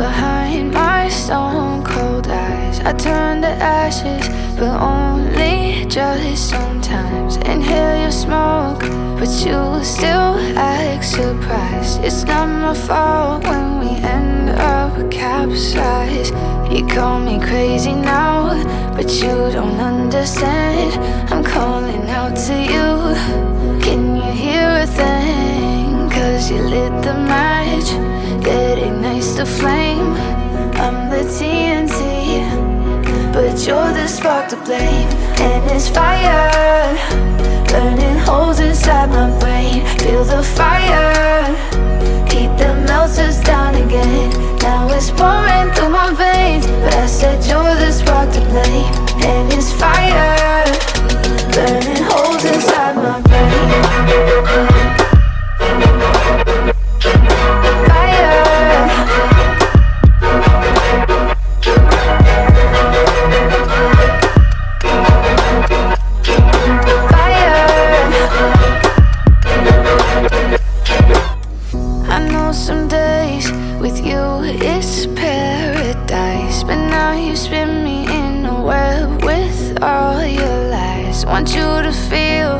behind my stone cold eyes. I turn to ashes, but only just sometimes. Inhale your smoke, but you still act surprised. It's not my fault when we end up capsized. You call me crazy now, but you don't understand. I'm calling out to you. Can you hear a thing? 'Cause you lit the match that ignites the flame. I'm the TNT, but you're the spark to blame. And it's fire, burning holes inside my brain. Feel the fire, heat that melts us down again. Now it's pouring through my veins, but I said you're the spark to blame. And it's fire, burning holes inside my brain. Some days with you it's paradise, but now you spin me in a web with all your lies. Want you to feel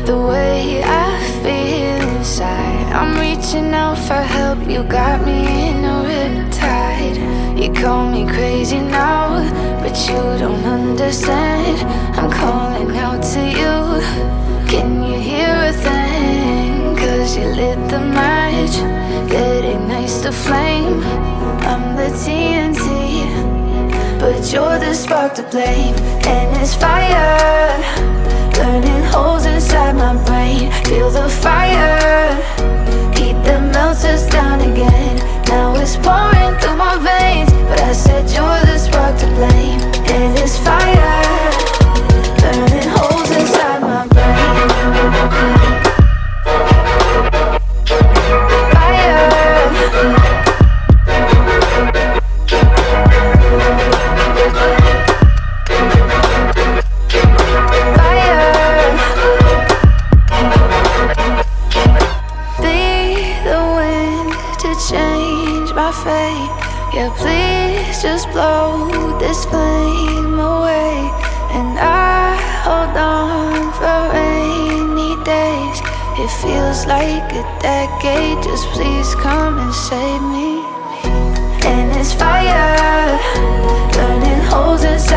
the way I feel inside. I'm reaching out for help, you got me in a riptide. You call me crazy now, but you don't understand. I'm calling out to you. Can you hear a thing? 'Cause you lit the match that ignites the flame. I'm the TNT, but you're the spark to blame. And it's fire, burning holes inside my brain. Feel the fire, heat that melts us down again. Now it's pouring through my veins, but I said you're the spark to blame. And it's fire, burning holes inside my brain. Change my fate, yeah, please just blow this flame away. And I hold on for rainy days. It feels like a decade, just please come and save me. And it's fire, burning holes inside